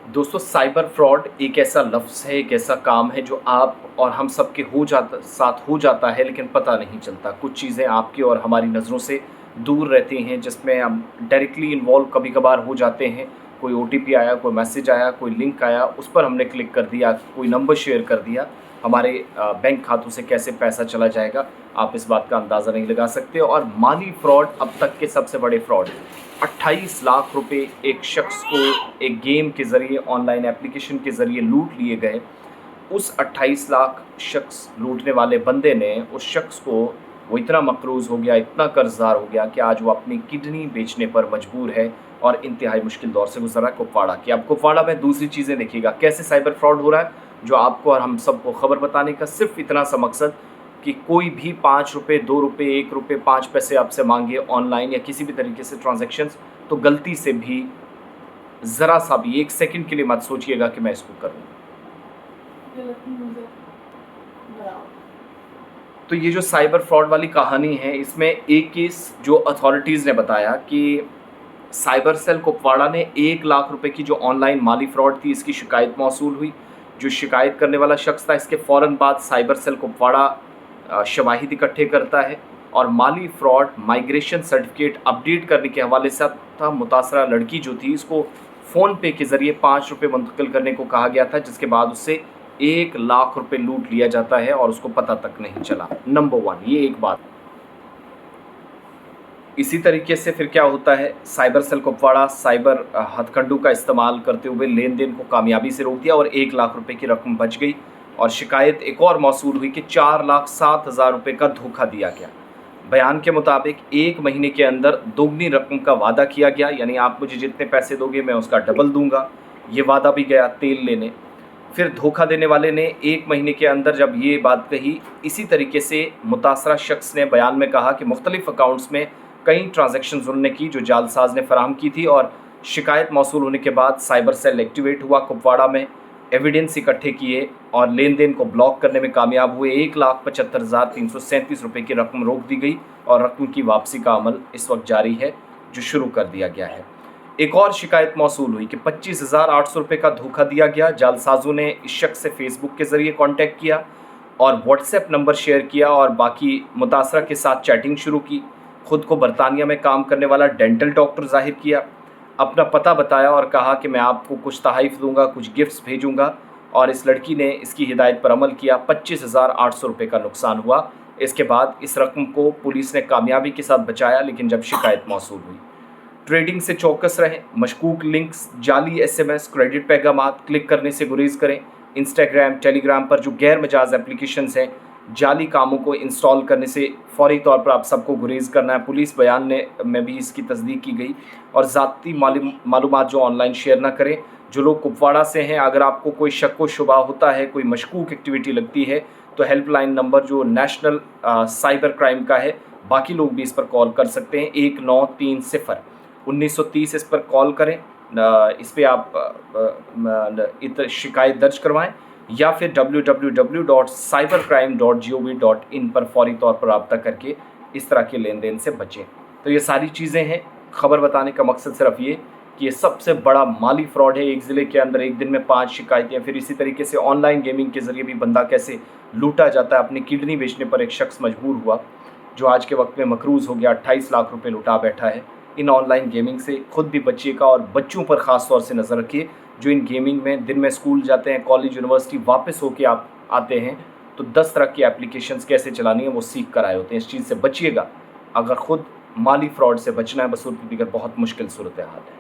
दोस्तों, cyber fraud एक ऐसा लफ्ज़ है, एक ऐसा काम है जो आप और हम सब के साथ हो जाता है, लेकिन पता नहीं चलता। कुछ चीज़ें आपकी और हमारी नज़रों से दूर रहती हैं, जिसमें हम डायरेक्टली इन्वॉल्व कभी-कभार हो जाते हैं। कोई ओटीपी आया, कोई मैसेज आया, कोई लिंक आया, उस पर हमने क्लिक कर दिया, कोई नंबर शेयर कर दिया। हमारे बैंक खातों से कैसे पैसा चला जाएगा, आप इस बात का अंदाज़ा नहीं लगा सकते। और माली फ्रॉड अब तक के सबसे बड़े फ्रॉड, 28 लाख रुपए एक शख्स को एक गेम के ज़रिए, ऑनलाइन एप्लीकेशन के ज़रिए लूट लिए गए। उस 28 लाख शख्स लूटने वाले बंदे ने उस शख्स को, वो इतना मकरूज़ हो गया, इतना कर्ज़दार हो गया कि आज वो अपनी किडनी बेचने पर मजबूर है और इंतहाई मुश्किल दौर से गुज़र रहा है कुपवाड़ा की। अब कुपवाड़ा में दूसरी चीज़ें देखिएगा कैसे साइबर फ्रॉड हो रहा है, जो आपको और हम सबको खबर बताने का सिर्फ इतना सा मकसद कि कोई भी 5 रुपये, 2 रुपये, 1 रुपये, 5 पैसे आपसे मांगे ऑनलाइन या किसी भी तरीके से ट्रांजैक्शंस, तो गलती से भी ज़रा सा भी 1 सेकंड के लिए मत सोचिएगा कि मैं इसको करूँ। तो ये जो साइबर फ्रॉड वाली कहानी है, इसमें एक केस जो अथॉरिटीज़ ने बताया कि साइबर सेल कुपवाड़ा ने 1 लाख रुपए की जो ऑनलाइन माली फ्रॉड थी, इसकी शिकायत मौसूल हुई। जो शिकायत करने वाला शख्स था, इसके फ़ौरन बाद साइबर सेल कुपवाड़ा शवाहिद इकट्ठे करता है और माली फ्रॉड माइग्रेशन सर्टिफिकेट अपडेट करने के हवाले से था। मुतासरा लड़की जो थी, इसको फ़ोन पे के ज़रिए 5 रुपये मुंतकिल करने को कहा गया था, जिसके बाद उससे 1 लाख रुपए लूट लिया जाता है और उसको पता तक नहीं चला। नंबर 1 ये एक बात। इसी तरीके से फिर क्या होता है, साइबर सेल कुपवाड़ा साइबर हथकंडों का इस्तेमाल करते हुए लेन देन को कामयाबी से रोक दिया और 1 लाख रुपए की रकम बच गई। और शिकायत एक और मौसूल हुई कि 4,07,000 रुपये का धोखा दिया गया। बयान के मुताबिक 1 महीने के अंदर दोगुनी रकम का वादा किया गया, यानी आप मुझे जितने पैसे दोगे मैं उसका डबल दूंगा। ये वादा भी गया तेल लेने। फिर धोखा देने वाले ने 1 महीने के अंदर जब ये बात कही, इसी तरीके से मुतासरा शख्स ने बयान में कहा कि मुख्तलिफ अकाउंट्स में कई ट्रांजैक्शन उन्होंने की जो जालसाज ने फराहम की थी। और शिकायत मौसूल होने के बाद साइबर सेल एक्टिवेट हुआ कुपवाड़ा में, एविडेंस इकट्ठे किए और लेन देन को ब्लॉक करने में कामयाब हुए। 1,75,337 रुपये की रकम रोक दी गई और रकम की वापसी का अमल इस वक्त जारी है, जो शुरू कर दिया गया है। एक और शिकायत मौसूल हुई कि 25,800 रुपये का धोखा दिया गया। जालसाजों ने इस शख्स से फेसबुक के ज़रिए कॉन्टैक्ट किया और व्हाट्सएप नंबर शेयर किया और बाकी मुतासरा के साथ चैटिंग शुरू की। खुद को बरतानिया में काम करने वाला डेंटल डॉक्टर जाहिर किया, अपना पता बताया और कहा कि मैं आपको कुछ तोहफ़े दूंगा, कुछ गिफ्ट्स भेजूंगा। और इस लड़की ने इसकी हिदायत पर अमल किया। 25,800 रुपये का नुकसान हुआ। इसके बाद इस रकम को पुलिस ने कामयाबी के साथ बचाया, लेकिन जब शिकायत मौसूल हुई। ट्रेडिंग से चौकस रहें। मशकूक लिंक्स, जाली SMS, क्रेडिट पैगामात क्लिक करने से गुरेज करें। इंस्टाग्राम, टेलीग्राम पर जो गैर मजाज एप्लीकेशंस हैं, जाली कामों को इंस्टॉल करने से फौरी तौर पर आप सबको गुरेज करना है। पुलिस बयान में भी इसकी तस्दीक की गई। और ज़ाती मालूमात जो ऑनलाइन शेयर ना करें। जो लोग कुपवाड़ा से हैं, अगर आपको कोई शक व शुबा होता है, कोई मशकूक एक्टिविटी लगती है, तो हेल्पलाइन नंबर जो नेशनल साइबर क्राइम का है, बाकी लोग भी इस पर कॉल कर सकते हैं। 1930 1930 इस पर कॉल करें। इस पर आप शिकायत दर्ज करवाएं या फिर www.cybercrime.gov.in पर फौरी तौर पर रब्ता करके इस तरह के लेन देन से बचें। तो ये सारी चीज़ें हैं। खबर बताने का मकसद सिर्फ ये कि ये सबसे बड़ा माली फ्रॉड है। एक ज़िले के अंदर एक दिन में 5 शिकायतें। फिर इसी तरीके से ऑनलाइन गेमिंग के ज़रिए भी बंदा कैसे लूटा जाता है। अपनी किडनी बेचने पर एक शख्स मजबूर हुआ, जो आज के वक्त में मकरूज़ हो गया, 28 लाख रुपये लुटा बैठा है। इन ऑनलाइन गेमिंग से खुद भी बचिएगा और बच्चों पर ख़ास तौर से नज़र रखिए, जो इन गेमिंग में दिन में स्कूल जाते हैं, कॉलेज, यूनिवर्सिटी वापस होके आप आते हैं तो 10 तरह की एप्लीकेशंस कैसे चलानी है वो सीख कर आए होते हैं। इस चीज़ से बचिएगा। अगर ख़ुद माली फ्रॉड से बचना है, बसूरत दीगर बहुत मुश्किल सूरत हाल है।